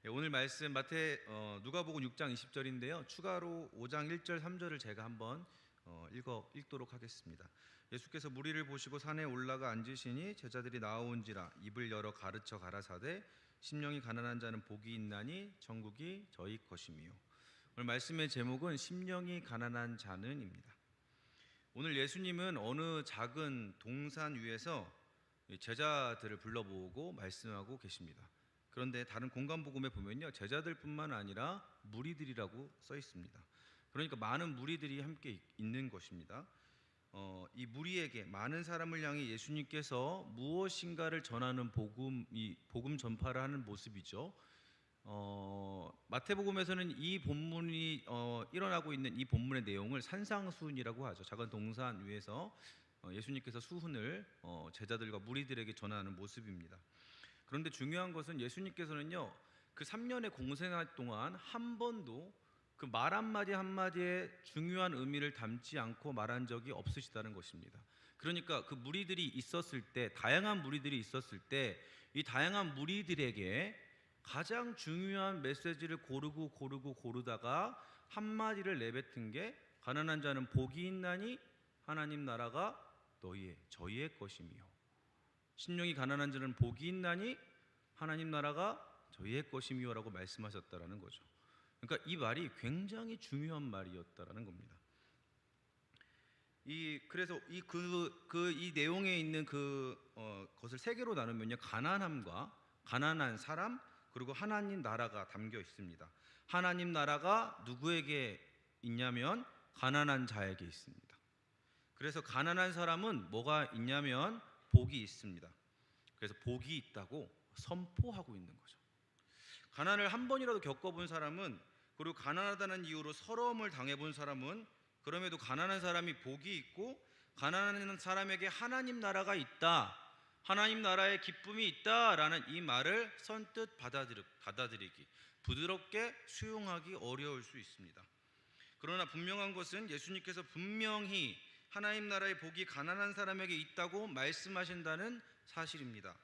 오늘 말씀 누가복음 6장 20절인데요. 추가로 5장 1절 3절을 제가 한번 읽도록 하겠습니다. 예수께서 무리를 보시고 산에 올라가 앉으시니 제자들이 나아온지라 입을 열어 가르쳐 가라사대 심령이 가난한 자는 복이 있나니 천국이 저희 것이미요. 오늘 말씀의 제목은 심령이 가난한 자는입니다. 오늘 예수님은 어느 작은 동산 위에서 제자들을 불러보고 말씀하고 계십니다. 그런데 다른 공간복음에 보면요, 제자들뿐만 아니라 무리들이라고 써 있습니다. 그러니까 많은 무리들이 함께 있는 것입니다. 이 무리에게, 많은 사람을 향해 예수님께서 무엇인가를 전하는 복음 전파를 하는 모습이죠. 마태복음에서는 이 본문이 일어나고 있는 이 본문의 내용을 산상수훈이라고 하죠. 작은 동산 위에서 예수님께서 수훈을 제자들과 무리들에게 전하는 모습입니다. 그런데 중요한 것은 예수님께서는요, 그 3년의 공생활 동안 한 번도 그 말 한마디 한마디에 중요한 의미를 담지 않고 말한 적이 없으시다는 것입니다. 그러니까 그 무리들이 있었을 때, 다양한 무리들이 있었을 때, 이 다양한 무리들에게 가장 중요한 메시지를 고르다가 한마디를 내뱉은 게, 가난한 자는 복이 있나니 하나님 나라가 저희의 것이며, 심령이 가난한 자는 복이 있나니 하나님 나라가 저희의 것이며 라고 말씀하셨다라는 거죠. 그러니까 이 말이 굉장히 중요한 말이었다라는 겁니다. 그래서 이 내용에 있는 것을 세 개로 나누면요, 가난함과 가난한 사람, 그리고 하나님 나라가 담겨 있습니다. 하나님 나라가 누구에게 있냐면 가난한 자에게 있습니다. 그래서 가난한 사람은 뭐가 있냐면 복이 있습니다. 그래서 복이 있다고 선포하고 있는 거죠. 가난을 한 번이라도 겪어본 사람은, 그리고 가난하다는 이유로 서러움을 당해본 사람은, 그럼에도 가난한 사람이 복이 있고 가난한 사람에게 하나님 나라가 있다, 하나님 나라의 기쁨이 있다라는 이 말을 선뜻 받아들이기, 부드럽게 수용하기 어려울 수 있습니다. 그러나 분명한 것은 예수님께서 분명히 하나님 나라의 복이 가난한 사람에게 있다고 말씀하신다는 사실입니다.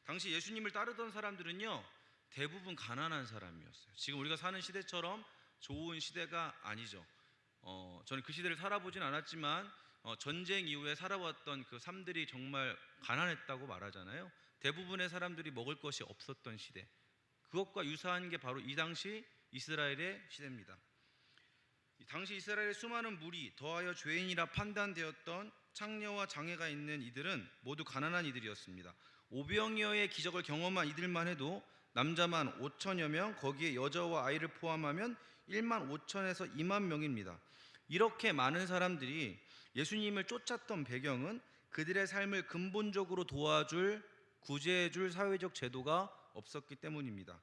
당시 예수님을 따르던 사람들은요, 대부분 가난한 사람이었어요. 지금 우리가 사는 시대처럼 좋은 시대가 아니죠. 저는 그 시대를 살아보진 않았지만 전쟁 이후에 살아왔던 그 삶들이 정말 가난했다고 말하잖아요. 대부분의 사람들이 먹을 것이 없었던 시대, 그것과 유사한 게 바로 이 당시 이스라엘의 시대입니다. 당시 이스라엘의 수많은 무리, 더하여 죄인이라 판단되었던 창녀와 장애가 있는 이들은 모두 가난한 이들이었습니다. 오병이어의 기적을 경험한 이들만 해도 남자만 5천여 명, 거기에 여자와 아이를 포함하면 1만 5천에서 2만 명입니다. 이렇게 많은 사람들이 예수님을 쫓았던 배경은 그들의 삶을 근본적으로 도와줄, 구제해줄 사회적 제도가 없었기 때문입니다.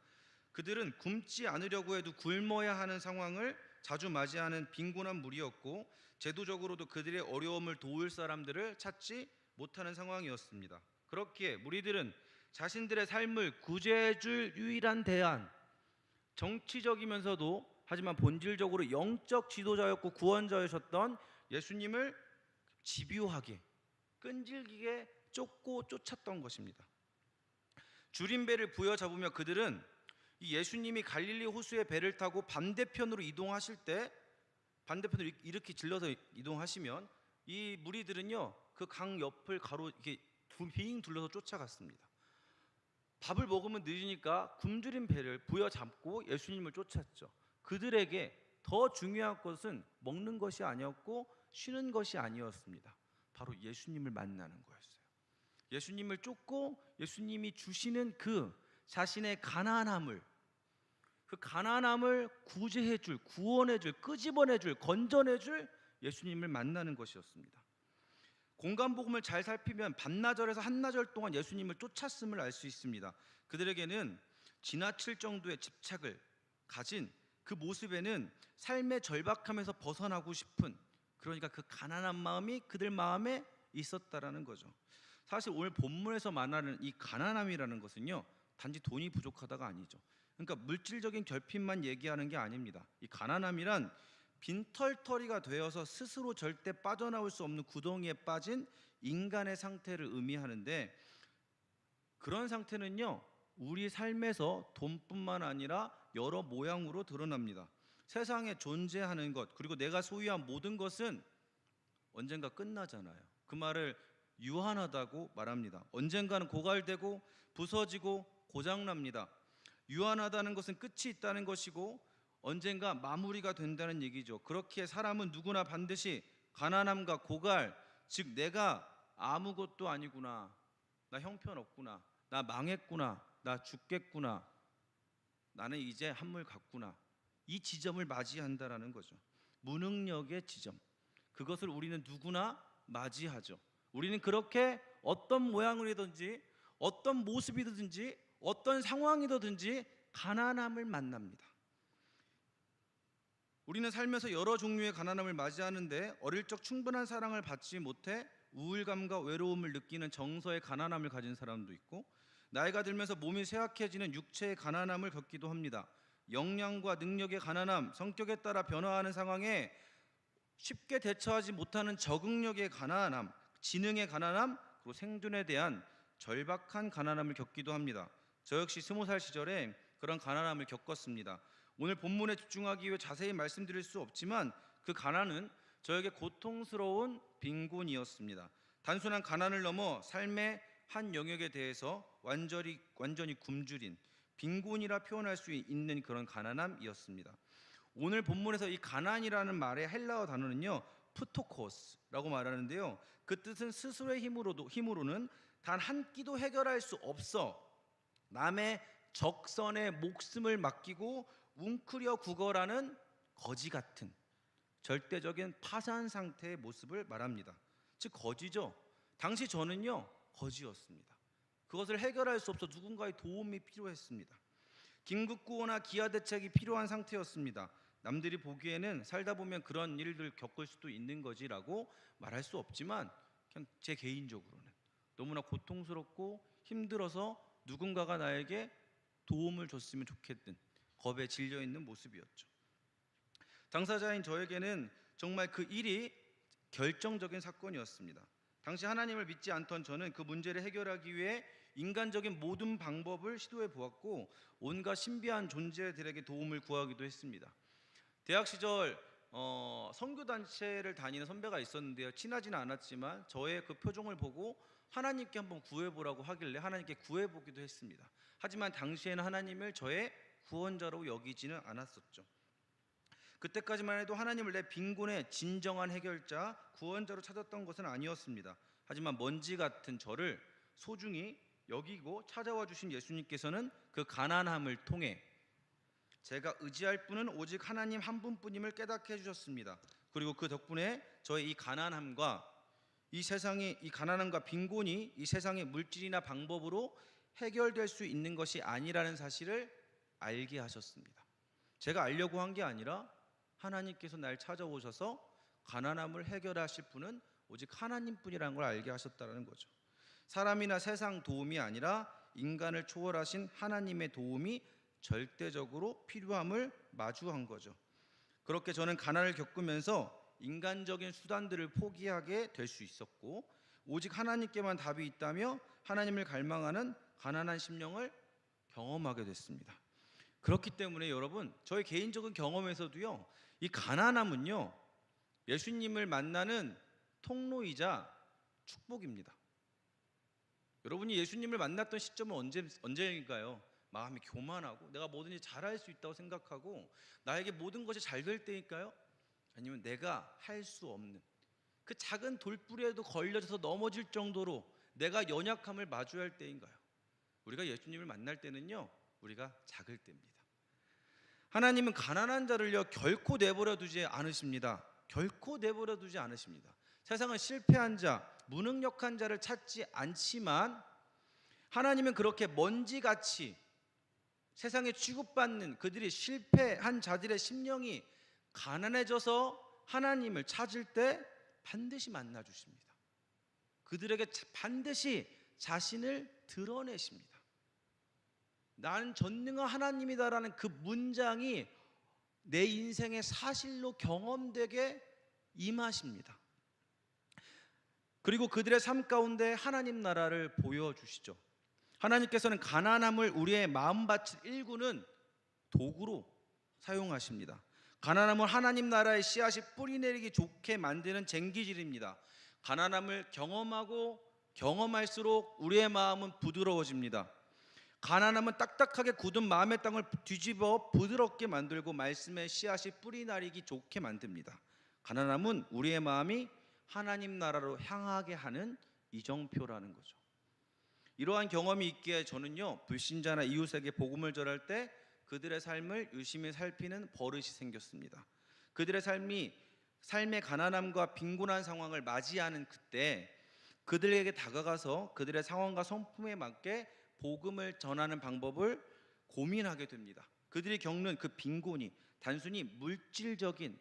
그들은 굶지 않으려고 해도 굶어야 하는 상황을 자주 맞이하는 빈곤한 무리였고, 제도적으로도 그들의 어려움을 도울 사람들을 찾지 못하는 상황이었습니다. 그렇기에 무리들은 자신들의 삶을 구제해줄 유일한 대안, 정치적이면서도 하지만 본질적으로 영적 지도자였고 구원자이셨던 예수님을 집요하게, 끈질기게 쫓고 쫓았던 것입니다. 줄임배를 부여잡으며 그들은 이 예수님이 갈릴리 호수의 배를 타고 반대편으로 이동하실 때, 반대편으로 이렇게 질러서 이동하시면 이 무리들은요, 그 강 옆을 이렇게 빙 둘러서 쫓아갔습니다. 밥을 먹으면 늦으니까 굶주린 배를 부여잡고 예수님을 쫓았죠. 그들에게 더 중요한 것은 먹는 것이 아니었고 쉬는 것이 아니었습니다. 바로 예수님을 만나는 거였어요. 예수님을 쫓고 예수님이 주시는 그 자신의 가난함을, 그 가난함을 구제해줄, 구원해줄, 끄집어내줄, 건져내줄 예수님을 만나는 것이었습니다. 공간복음을 잘 살피면 반나절에서 한나절 동안 예수님을 쫓았음을 알 수 있습니다. 그들에게는 지나칠 정도의 집착을 가진 그 모습에는 삶의 절박함에서 벗어나고 싶은, 그러니까 그 가난한 마음이 그들 마음에 있었다라는 거죠. 사실 오늘 본문에서 말하는 이 가난함이라는 것은요, 단지 돈이 부족하다가 아니죠. 그러니까 물질적인 결핍만 얘기하는 게 아닙니다. 이 가난함이란 빈털터리가 되어서 스스로 절대 빠져나올 수 없는 구덩이에 빠진 인간의 상태를 의미하는데, 그런 상태는요, 우리 삶에서 돈뿐만 아니라 여러 모양으로 드러납니다. 세상에 존재하는 것, 그리고 내가 소유한 모든 것은 언젠가 끝나잖아요. 그 말을 유한하다고 말합니다. 언젠가는 고갈되고 부서지고 고장납니다. 유한하다는 것은 끝이 있다는 것이고 언젠가 마무리가 된다는 얘기죠. 그렇게 사람은 누구나 반드시 가난함과 고갈, 즉 내가 아무것도 아니구나, 나 형편없구나, 나 망했구나, 나 죽겠구나, 나는 이제 한물 갔구나, 이 지점을 맞이한다라는 거죠. 무능력의 지점, 그것을 우리는 누구나 맞이하죠. 우리는 그렇게 어떤 모양이든지 어떤 모습이든지 어떤 상황이든지 가난함을 만납니다. 우리는 살면서 여러 종류의 가난함을 맞이하는데 어릴 적 충분한 사랑을 받지 못해 우울감과 외로움을 느끼는 정서의 가난함을 가진 사람도 있고, 나이가 들면서 몸이 쇠약해지는 육체의 가난함을 겪기도 합니다. 역량과 능력의 가난함, 성격에 따라 변화하는 상황에 쉽게 대처하지 못하는 적응력의 가난함, 지능의 가난함, 그리고 생존에 대한 절박한 가난함을 겪기도 합니다. 저 역시 20살 시절에 그런 가난함을 겪었습니다. 오늘 본문에 집중하기 위해 자세히 말씀드릴 수 없지만 그 가난은 저에게 고통스러운 빈곤이었습니다. 단순한 가난을 넘어 삶의 한 영역에 대해서 완전히 굶주린 빈곤이라 표현할 수 있는 그런 가난함이었습니다. 오늘 본문에서 이 가난이라는 말의 헬라어 단어는요, 프토코스라고 말하는데요, 그 뜻은 스스로의 힘으로는 단 한 끼도 해결할 수 없어 남의 적선에 목숨을 맡기고 웅크려 구걸하는 거지 같은 절대적인 파산 상태의 모습을 말합니다. 즉 거지죠. 당시 저는요 거지였습니다. 그것을 해결할 수 없어 누군가의 도움이 필요했습니다. 긴급 구호나 기아 대책이 필요한 상태였습니다. 남들이 보기에는 살다 보면 그런 일들 겪을 수도 있는 거지라고 말할 수 없지만 그냥 제 개인적으로는 너무나 고통스럽고 힘들어서 누군가가 나에게 도움을 줬으면 좋겠는 겁에 질려 있는 모습이었죠. 당사자인 저에게는 정말 그 일이 결정적인 사건이었습니다. 당시 하나님을 믿지 않던 저는 그 문제를 해결하기 위해 인간적인 모든 방법을 시도해 보았고 온갖 신비한 존재들에게 도움을 구하기도 했습니다. 대학 시절 선교단체를 다니는 선배가 있었는데요, 친하지는 않았지만 저의 그 표정을 보고 하나님께 한번 구해보라고 하길래 하나님께 구해보기도 했습니다. 하지만 당시에는 하나님을 저의 구원자로 여기지는 않았었죠. 그때까지만 해도 하나님을 내 빈곤의 진정한 해결자, 구원자로 찾았던 것은 아니었습니다. 하지만 먼지 같은 저를 소중히 여기고 찾아와 주신 예수님께서는 그 가난함을 통해 제가 의지할 분은 오직 하나님 한 분뿐임을 깨닫게 해주셨습니다. 그리고 그 덕분에 저의 이 가난함과 이 가난함과 빈곤이 이 세상의 물질이나 방법으로 해결될 수 있는 것이 아니라는 사실을 알게 하셨습니다. 제가 알려고 한 게 아니라 하나님께서 날 찾아오셔서 가난함을 해결하실 분은 오직 하나님뿐이라는 걸 알게 하셨다는 거죠. 사람이나 세상 도움이 아니라 인간을 초월하신 하나님의 도움이 절대적으로 필요함을 마주한 거죠. 그렇게 저는 가난을 겪으면서 인간적인 수단들을 포기하게 될 수 있었고 오직 하나님께만 답이 있다며 하나님을 갈망하는 가난한 심령을 경험하게 됐습니다. 그렇기 때문에 여러분, 저의 개인적인 경험에서도요, 이 가난함은요 예수님을 만나는 통로이자 축복입니다. 여러분이 예수님을 만났던 시점은 언제일까요? 마음이 교만하고 내가 뭐든지 잘할 수 있다고 생각하고 나에게 모든 것이 잘 될 때일까요? 아니면 내가 할 수 없는 그 작은 돌부리에도 걸려져서 넘어질 정도로 내가 연약함을 마주할 때인가요? 우리가 예수님을 만날 때는요, 우리가 작을 때입니다. 하나님은 가난한 자를요 결코 내버려 두지 않으십니다. 결코 내버려 두지 않으십니다. 세상은 실패한 자, 무능력한 자를 찾지 않지만 하나님은 그렇게 먼지같이 세상에 취급받는 그들이 실패한 자들의 심령이 가난해져서 하나님을 찾을 때 반드시 만나 주십니다. 그들에게 반드시 자신을 드러내십니다. 나는 전능한 하나님이다라는 그 문장이 내 인생의 사실로 경험되게 임하십니다. 그리고 그들의 삶 가운데 하나님 나라를 보여주시죠. 하나님께서는 가난함을 우리의 마음밭을 일구는 도구로 사용하십니다. 가난함은 하나님 나라의 씨앗이 뿌리내리기 좋게 만드는 쟁기질입니다. 가난함을 경험하고 경험할수록 우리의 마음은 부드러워집니다. 가난함은 딱딱하게 굳은 마음의 땅을 뒤집어 부드럽게 만들고 말씀의 씨앗이 뿌리내리기 좋게 만듭니다. 가난함은 우리의 마음이 하나님 나라로 향하게 하는 이정표라는 거죠. 이러한 경험이 있기에 저는요, 불신자나 이웃에게 복음을 전할 때 그들의 삶을 유심히 살피는 버릇이 생겼습니다. 그들의 삶의 가난함과 빈곤한 상황을 맞이하는 그때 그들에게 다가가서 그들의 상황과 성품에 맞게 복음을 전하는 방법을 고민하게 됩니다. 그들이 겪는 그 빈곤이 단순히 물질적인,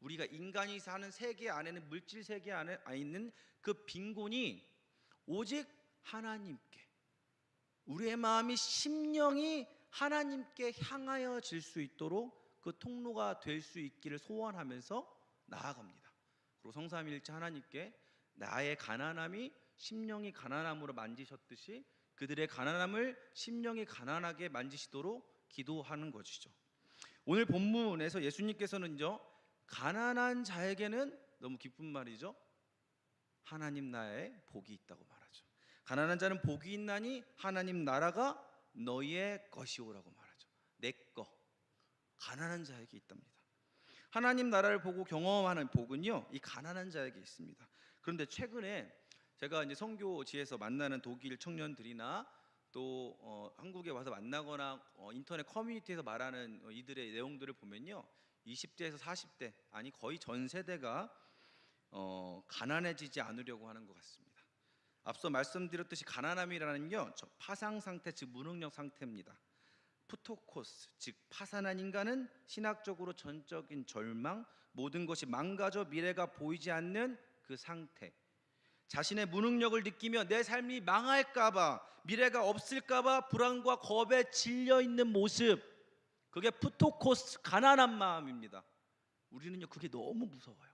우리가 인간이 사는 세계 안에는 물질 세계 안에 있는 그 빈곤이 오직 하나님께, 우리의 마음이 심령이 하나님께 향하여질 수 있도록 그 통로가 될 수 있기를 소원하면서 나아갑니다. 그리고 성삼일체 하나님께 나의 가난함이 심령이 가난함으로 만지셨듯이 그들의 가난함을 심령이 가난하게 만지시도록 기도하는 것이죠. 오늘 본문에서 예수님께서는요, 가난한 자에게는, 너무 기쁜 말이죠, 하나님 나라에 복이 있다고 말하죠. 가난한 자는 복이 있나니 하나님 나라가 너희의 것이오라고 말하죠. 내 거, 가난한 자에게 있답니다. 하나님 나라를 보고 경험하는 복은요, 이 가난한 자에게 있습니다. 그런데 최근에 제가 이제 선교지에서 만나는 독일 청년들이나 또 한국에 와서 만나거나 인터넷 커뮤니티에서 말하는 이들의 내용들을 보면요, 20대에서 40대, 아니 거의 전 세대가 가난해지지 않으려고 하는 것 같습니다. 앞서 말씀드렸듯이 가난함이라는요, 파상 상태, 즉 무능력 상태입니다. 푸토코스, 즉 파산한 인간은 신학적으로 전적인 절망, 모든 것이 망가져 미래가 보이지 않는 그 상태, 자신의 무능력을 느끼며 내 삶이 망할까봐, 미래가 없을까봐 불안과 겁에 질려있는 모습, 그게 푸토코스, 가난한 마음입니다. 우리는요, 그게 너무 무서워요.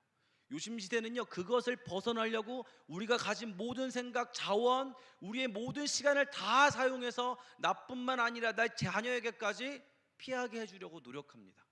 요즘 시대는요, 그것을 벗어나려고 우리가 가진 모든 생각, 자원, 우리의 모든 시간을 다 사용해서 나뿐만 아니라 내 자녀에게까지 피하게 해주려고 노력합니다.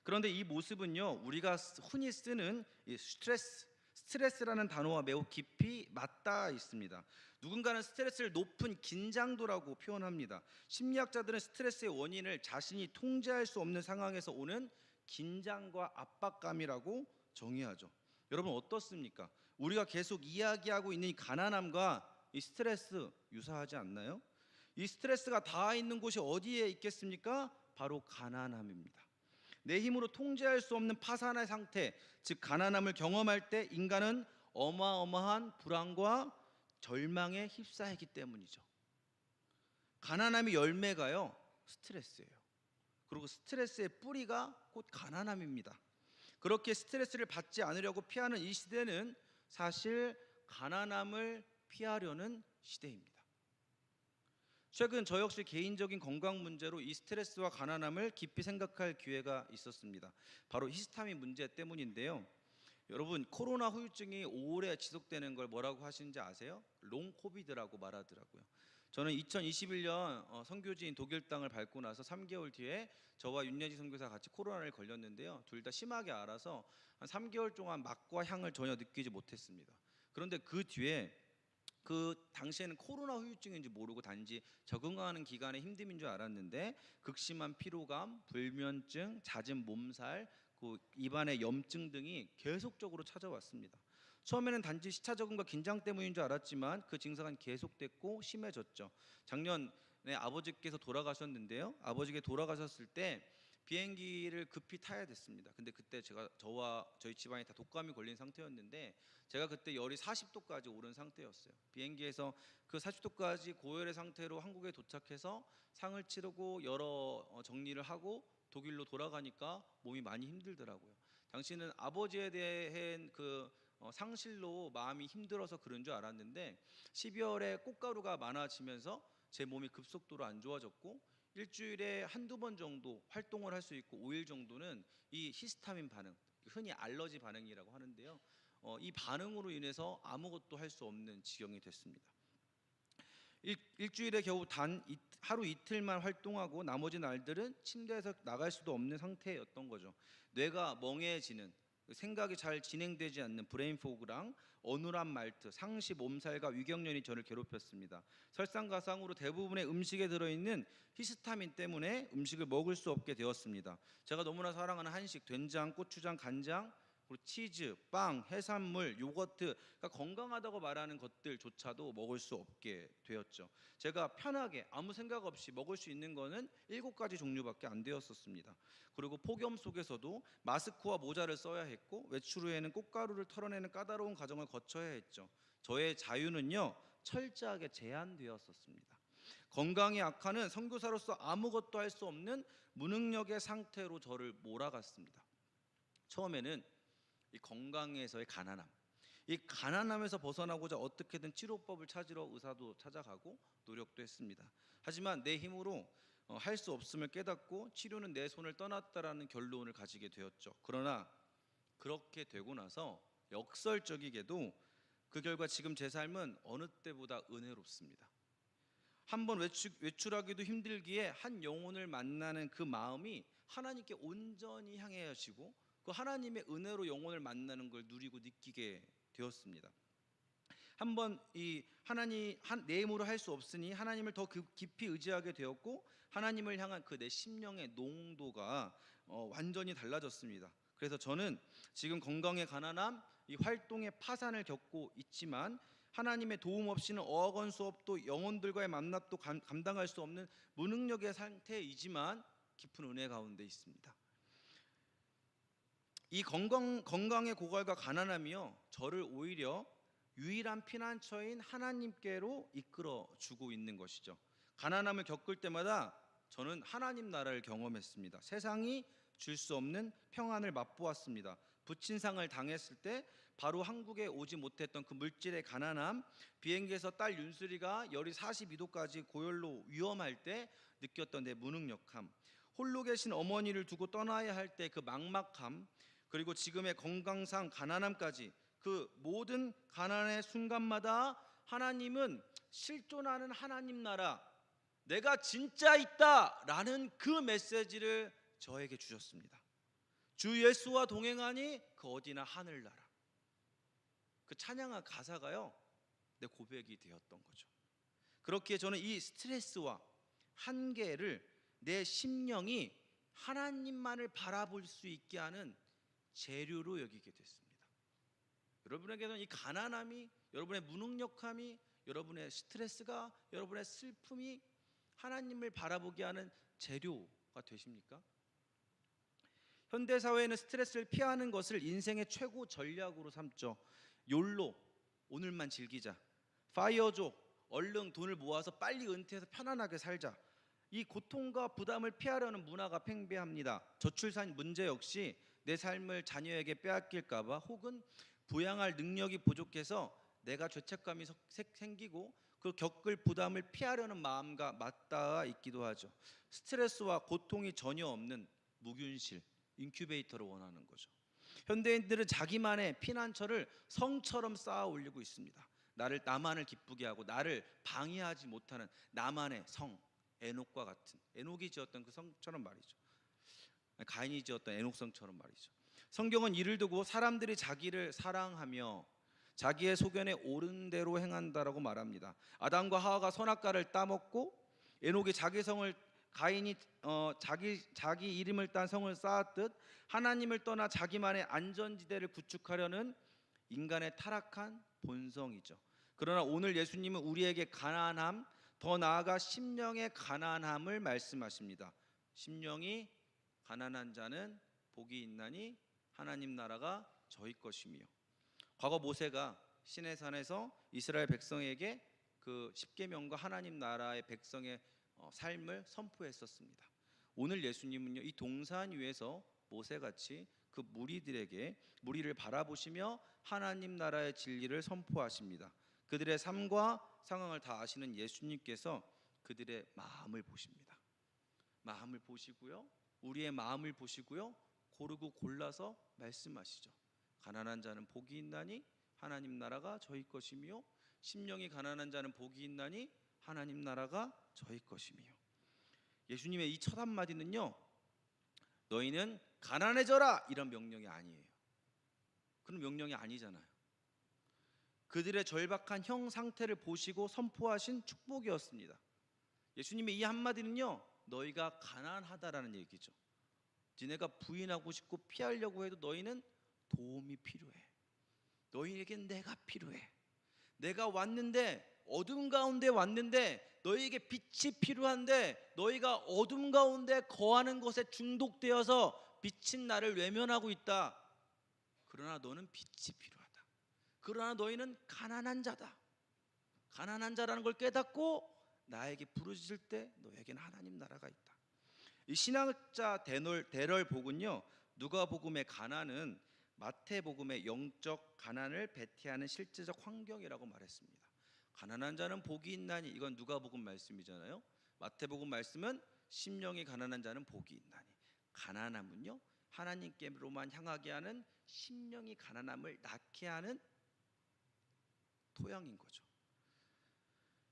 그런데 이 모습은요, 우리가 흔히 쓰는 이 스트레스라는 단어와 매우 깊이 맞닿아 있습니다. 누군가는 스트레스를 높은 긴장도라고 표현합니다. 심리학자들은 스트레스의 원인을 자신이 통제할 수 없는 상황에서 오는 긴장과 압박감이라고 정의하죠. 여러분 어떻습니까? 우리가 계속 이야기하고 있는 이 가난함과 이 스트레스 유사하지 않나요? 이 스트레스가 닿아 있는 곳이 어디에 있겠습니까? 바로 가난함입니다. 내 힘으로 통제할 수 없는 파산의 상태, 즉 가난함을 경험할 때 인간은 어마어마한 불안과 절망에 휩싸이기 때문이죠. 가난함의 열매가요, 스트레스예요. 그리고 스트레스의 뿌리가 곧 가난함입니다. 그렇게 스트레스를 받지 않으려고 피하는 이 시대는 사실 가난함을 피하려는 시대입니다. 최근 저 역시 개인적인 건강 문제로 이 스트레스와 가난함을 깊이 생각할 기회가 있었습니다. 바로 히스타민 문제 때문인데요. 여러분, 코로나 후유증이 오래 지속되는 걸 뭐라고 하시는지 아세요? 롱 코비드라고 말하더라고요. 저는 2021년 선교지인 독일 땅을 밟고 나서 3개월 뒤에 저와 윤예지 선교사 같이 코로나를 걸렸는데요. 둘 다 심하게 앓아서 한 3개월 동안 맛과 향을 전혀 느끼지 못했습니다. 그런데 그 뒤에, 그 당시에는 코로나 후유증인지 모르고 단지 적응하는 기간의 힘듦인 줄 알았는데 극심한 피로감, 불면증, 잦은 몸살, 그 입안의 염증 등이 계속적으로 찾아왔습니다. 처음에는 단지 시차 적응과 긴장 때문인 줄 알았지만 그 증상은 계속됐고 심해졌죠. 작년에 아버지께서 돌아가셨는데요. 아버지가 돌아가셨을 때 비행기를 급히 타야 됐습니다. 근데 그때 저와 저희 집안이 다 독감이 걸린 상태였는데 제가 그때 열이 40도까지 오른 상태였어요. 비행기에서 그 40도까지 고열의 상태로 한국에 도착해서 상을 치르고 여러 정리를 하고 독일로 돌아가니까 몸이 많이 힘들더라고요. 당시는 아버지에 대한 그 상실로 마음이 힘들어서 그런 줄 알았는데 12월에 꽃가루가 많아지면서 제 몸이 급속도로 안 좋아졌고 일주일에 한두 번 정도 활동을 할 수 있고 5일 정도는 이 히스타민 반응, 흔히 알러지 반응이라고 하는데요. 이 반응으로 인해서 아무것도 할 수 없는 지경이 됐습니다. 일주일에 겨우 하루 이틀만 활동하고 나머지 날들은 침대에서 나갈 수도 없는 상태였던 거죠. 뇌가 멍해지는, 생각이 잘 진행되지 않는 브레인 포그랑 어눌한 말투, 상시 몸살과 위경련이 저를 괴롭혔습니다. 설상가상으로 대부분의 음식에 들어있는 히스타민 때문에 음식을 먹을 수 없게 되었습니다. 제가 너무나 사랑하는 한식, 된장, 고추장, 간장, 그리고 치즈, 빵, 해산물, 요거트, 그러니까 건강하다고 말하는 것들조차도 먹을 수 없게 되었죠. 제가 편하게 아무 생각 없이 먹을 수 있는 거는 7가지 종류밖에 안 되었었습니다. 그리고 폭염 속에서도 마스크와 모자를 써야 했고, 외출 후에는 꽃가루를 털어내는 까다로운 과정을 거쳐야 했죠. 저의 자유는요, 철저하게 제한되었었습니다. 건강이 악화는 선교사로서 아무것도 할 수 없는 무능력의 상태로 저를 몰아갔습니다. 처음에는 이 건강에서의 가난함, 이 가난함에서 벗어나고자 어떻게든 치료법을 찾으러 의사도 찾아가고 노력도 했습니다. 하지만 내 힘으로 할 수 없음을 깨닫고 치료는 내 손을 떠났다라는 결론을 가지게 되었죠. 그러나 그렇게 되고 나서 역설적이게도 그 결과 지금 제 삶은 어느 때보다 은혜롭습니다. 한번 외출하기도 힘들기에 한 영혼을 만나는 그 마음이 하나님께 온전히 향해지고 그 하나님의 은혜로 영혼을 만나는 걸 누리고 느끼게 되었습니다. 한번 이 하나님 내 힘으로 할 수 없으니 하나님을 더 깊이 의지하게 되었고, 하나님을 향한 그 내 심령의 농도가 완전히 달라졌습니다. 그래서 저는 지금 건강의 가난함, 이 활동의 파산을 겪고 있지만 하나님의 도움 없이는 어학원 수업도 영혼들과의 만남도 감당할 수 없는 무능력의 상태이지만 깊은 은혜 가운데 있습니다. 이 건강의 고갈과 가난함이요, 저를 오히려 유일한 피난처인 하나님께로 이끌어 주고 있는 것이죠. 가난함을 겪을 때마다 저는 하나님 나라를 경험했습니다. 세상이 줄 수 없는 평안을 맛보았습니다. 부친상을 당했을 때 바로 한국에 오지 못했던 그 물질의 가난함, 비행기에서 딸 윤수리가 열이 42도까지 고열로 위험할 때 느꼈던 내 무능력함, 홀로 계신 어머니를 두고 떠나야 할 때 그 막막함, 그리고 지금의 건강상 가난함까지, 그 모든 가난의 순간마다 하나님은 실존하는 하나님 나라, 내가 진짜 있다라는 그 메시지를 저에게 주셨습니다. 주 예수와 동행하니 그 어디나 하늘나라. 그 찬양한 가사가요, 내 고백이 되었던 거죠. 그렇기에 저는 이 스트레스와 한계를 내 심령이 하나님만을 바라볼 수 있게 하는 재료로 여기게 됐습니다. 여러분에게는 이 가난함이, 여러분의 무능력함이, 여러분의 스트레스가, 여러분의 슬픔이 하나님을 바라보게 하는 재료가 되십니까? 현대사회는 스트레스를 피하는 것을 인생의 최고 전략으로 삼죠. 욜로, 오늘만 즐기자. 파이어족, 얼른 돈을 모아서 빨리 은퇴해서 편안하게 살자. 이 고통과 부담을 피하려는 문화가 팽배합니다. 저출산 문제 역시 내 삶을 자녀에게 빼앗길까 봐, 혹은 부양할 능력이 부족해서 내가 죄책감이 생기고 그 겪을 부담을 피하려는 마음과 맞닿아 있기도 하죠. 스트레스와 고통이 전혀 없는 무균실, 인큐베이터를 원하는 거죠. 현대인들은 자기만의 피난처를 성처럼 쌓아 올리고 있습니다. 나만을 기쁘게 하고 나를 방해하지 못하는 나만의 성, 에녹과 같은, 에녹이 지었던 그 성처럼 말이죠. 가인이 지었던 에녹성처럼 말이죠. 성경은 이를 두고 사람들이 자기를 사랑하며 자기의 소견에 옳은 대로 행한다라고 말합니다. 아담과 하와가 선악과를 따먹고 에녹이 자기 성을, 가인이 자기 이름을 딴 성을 쌓았듯 하나님을 떠나 자기만의 안전지대를 구축하려는 인간의 타락한 본성이죠. 그러나 오늘 예수님은 우리에게 가난함, 더 나아가 심령의 가난함을 말씀하십니다. 심령이 가난한 자는 복이 있나니 하나님 나라가 저희 것이며. 과거 모세가 시내산에서 이스라엘 백성에게 그 십계명과 하나님 나라의 백성의 삶을 선포했었습니다. 오늘 예수님은요, 이 동산 위에서 모세같이 그 무리를 바라보시며 하나님 나라의 진리를 선포하십니다. 그들의 삶과 상황을 다 아시는 예수님께서 그들의 마음을 보십니다. 마음을 보시고요, 우리의 마음을 보시고요, 고르고 골라서 말씀하시죠. 가난한 자는 복이 있나니 하나님 나라가 저희 것이며, 심령이 가난한 자는 복이 있나니 하나님 나라가 저희 것이며. 예수님의 이 첫 한마디는요, 너희는 가난해져라 이런 명령이 아니에요. 그런 명령이 아니잖아요. 그들의 절박한 형 상태를 보시고 선포하신 축복이었습니다. 예수님의 이 한마디는요, 너희가 가난하다라는 얘기죠. 니네가 부인하고 싶고 피하려고 해도 너희는 도움이 필요해. 너희에겐 내가 필요해. 내가 왔는데, 어둠 가운데 왔는데 너희에게 빛이 필요한데 너희가 어둠 가운데 거하는 것에 중독되어서 빛인 나를 외면하고 있다. 그러나 너는 빛이 필요하다. 그러나 너희는 가난한 자다. 가난한 자라는 걸 깨닫고 나에게 부르짖을 때 너에게는 하나님 나라가 있다. 이 신학자 데럴 복은요, 누가복음의 가난은 마태복음의 영적 가난을 배티하는 실제적 환경이라고 말했습니다. 가난한 자는 복이 있나니, 이건 누가복음 말씀이잖아요. 마태복음 말씀은 심령이 가난한 자는 복이 있나니. 가난함은요, 하나님께로만 향하게 하는, 심령이 가난함을 낳게 하는 토양인 거죠.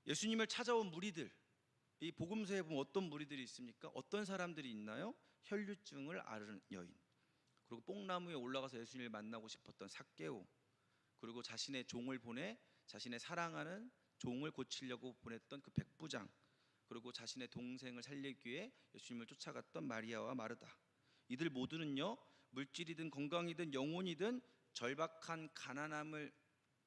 예수님을 찾아온 무리들, 이 복음서에 보면 어떤 무리들이 있습니까? 어떤 사람들이 있나요? 혈류증을 앓은 여인, 그리고 뽕나무에 올라가서 예수님을 만나고 싶었던 삭개오, 그리고 자신의 종을 보내 자신의 사랑하는 종을 고치려고 보냈던 그 백부장, 그리고 자신의 동생을 살리기 위해 예수님을 쫓아갔던 마리아와 마르다. 이들 모두는요, 물질이든 건강이든 영혼이든 절박한 가난함을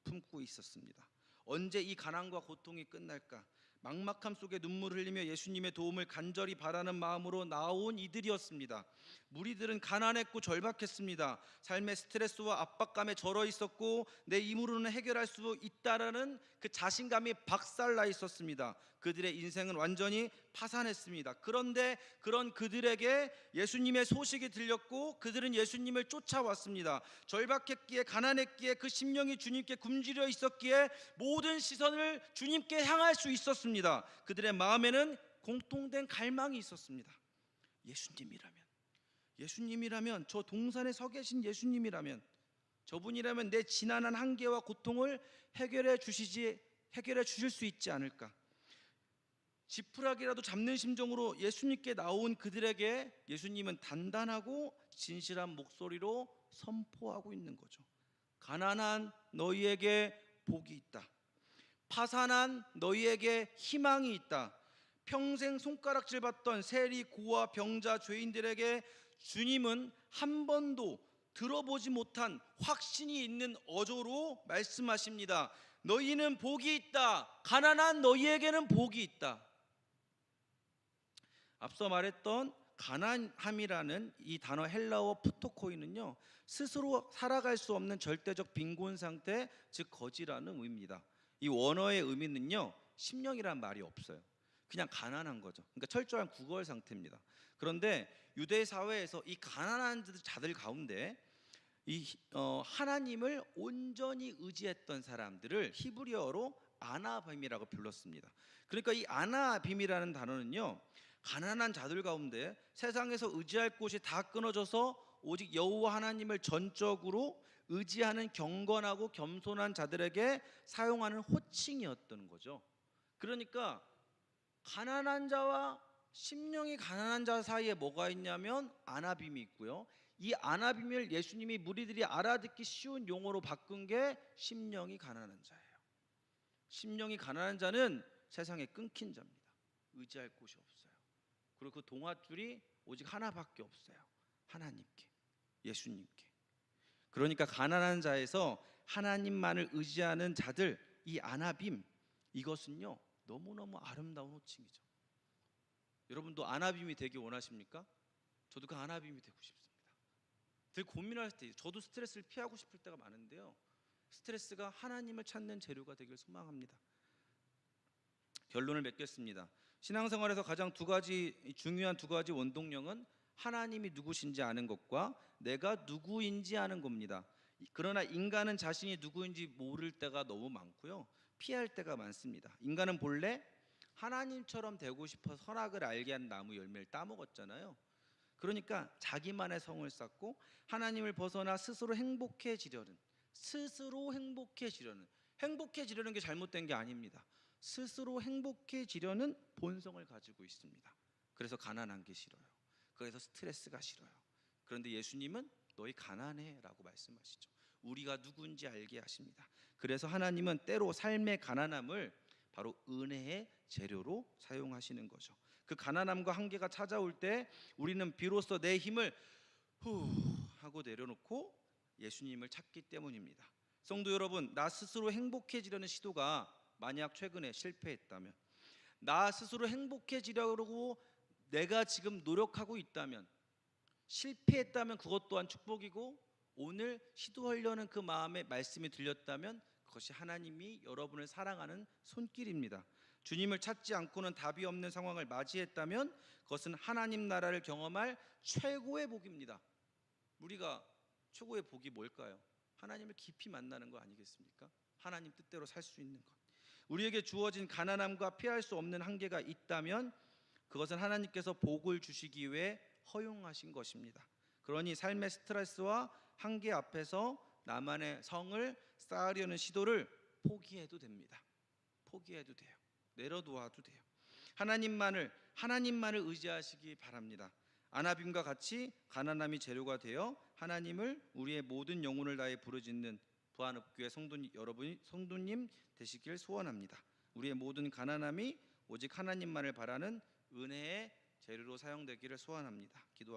품고 있었습니다. 언제 이 가난과 고통이 끝날까? 막막함 속에 눈물을 흘리며 예수님의 도움을 간절히 바라는 마음으로 나온 이들이었습니다. 무리들은 가난했고 절박했습니다. 삶의 스트레스와 압박감에 절어 있었고 내 힘으로는 해결할 수 있다라는 그 자신감이 박살나 있었습니다. 그들의 인생은 완전히 파산했습니다. 그런데 그런 그들에게 예수님의 소식이 들렸고 그들은 예수님을 쫓아왔습니다. 절박했기에, 가난했기에, 그 심령이 주님께 굶주려 있었기에 모든 시선을 주님께 향할 수 있었습니다. 그들의 마음에는 공통된 갈망이 있었습니다. 예수님이라면, 저 동산에 서 계신 예수님이라면, 저분이라면 내 지난한 한계와 고통을 해결해 주실 수 있지 않을까. 지푸라기라도 잡는 심정으로 예수님께 나온 그들에게 예수님은 단단하고 진실한 목소리로 선포하고 있는 거죠. 가난한 너희에게 복이 있다. 파산한 너희에게 희망이 있다. 평생 손가락질 받던 세리, 고아, 병자, 죄인들에게 주님은 한 번도 들어보지 못한 확신이 있는 어조로 말씀하십니다. 너희는 복이 있다. 가난한 너희에게는 복이 있다. 앞서 말했던 가난함이라는 이 단어 헬라어 푸토코이는요, 스스로 살아갈 수 없는 절대적 빈곤 상태, 즉 거지라는 의미입니다. 이 원어의 의미는요, 심령이란 말이 없어요. 그냥 가난한 거죠. 그러니까 철저한 구걸 상태입니다. 그런데 유대 사회에서 이 가난한 자들 가운데 하나님을 온전히 의지했던 사람들을 히브리어로 아나빔이라고 불렀습니다. 그러니까 이 아나빔이라는 단어는요, 가난한 자들 가운데 세상에서 의지할 곳이 다 끊어져서 오직 여호와 하나님을 전적으로 의지하는 경건하고 겸손한 자들에게 사용하는 호칭이었던 거죠. 그러니까 가난한 자와 심령이 가난한 자 사이에 뭐가 있냐면 아나빔이 있고요. 이 아나빔을 예수님이 무리들이 알아듣기 쉬운 용어로 바꾼 게 심령이 가난한 자예요. 심령이 가난한 자는 세상에 끊긴 자입니다. 의지할 곳이 없어요. 그리고 그 동아줄이 오직 하나밖에 없어요. 하나님께, 예수님께. 그러니까 가난한 자에서 하나님만을 의지하는 자들, 이 아나빔, 이것은요 너무너무 아름다운 호칭이죠. 여러분도 아나빔이 되기 원하십니까? 저도 그 아나빔이 되고 싶습니다. 늘 고민할 때, 저도 스트레스를 피하고 싶을 때가 많은데요, 스트레스가 하나님을 찾는 재료가 되길 소망합니다. 결론을 맺겠습니다. 신앙생활에서 가장 중요한 두 가지 원동력은 하나님이 누구신지 아는 것과 내가 누구인지 아는 겁니다. 그러나 인간은 자신이 누구인지 모를 때가 너무 많고요, 피할 때가 많습니다. 인간은 본래 하나님처럼 되고 싶어서 선악을 알게 한 나무 열매를 따먹었잖아요. 그러니까 자기만의 성을 쌓고 하나님을 벗어나 스스로 행복해지려는 게 잘못된 게 아닙니다. 스스로 행복해지려는 본성을 가지고 있습니다. 그래서 가난한 게 싫어요. 그래서 스트레스가 싫어요. 그런데 예수님은 너희 가난해라고 말씀하시죠. 우리가 누군지 알게 하십니다. 그래서 하나님은 때로 삶의 가난함을 바로 은혜의 재료로 사용하시는 거죠. 그 가난함과 한계가 찾아올 때 우리는 비로소 내 힘을 후 하고 내려놓고 예수님을 찾기 때문입니다. 성도 여러분, 나 스스로 행복해지려는 시도가 만약 최근에 실패했다면, 나 스스로 행복해지려고 내가 지금 노력하고 있다면, 실패했다면 그것 또한 축복이고, 오늘 시도하려는 그 마음의 말씀이 들렸다면 그것이 하나님이 여러분을 사랑하는 손길입니다. 주님을 찾지 않고는 답이 없는 상황을 맞이했다면 그것은 하나님 나라를 경험할 최고의 복입니다. 우리가 최고의 복이 뭘까요? 하나님을 깊이 만나는 거 아니겠습니까? 하나님 뜻대로 살 수 있는 것. 우리에게 주어진 가난함과 피할 수 없는 한계가 있다면 그것은 하나님께서 복을 주시기 위해 허용하신 것입니다. 그러니 삶의 스트레스와 한계 앞에서 나만의 성을 쌓으려는 시도를 포기해도 됩니다. 포기해도 돼요. 내려놓아도 돼요. 하나님만을 의지하시기 바랍니다. 아나빔과 같이 가난함이 재료가 되어 하나님을 우리의 모든 영혼을 다해 부르짖는 부안읍교회 성도님 되시길 소원합니다. 우리의 모든 가난함이 오직 하나님만을 바라는 은혜의 재료로 사용되기를 소원합니다. 기도하겠습니다.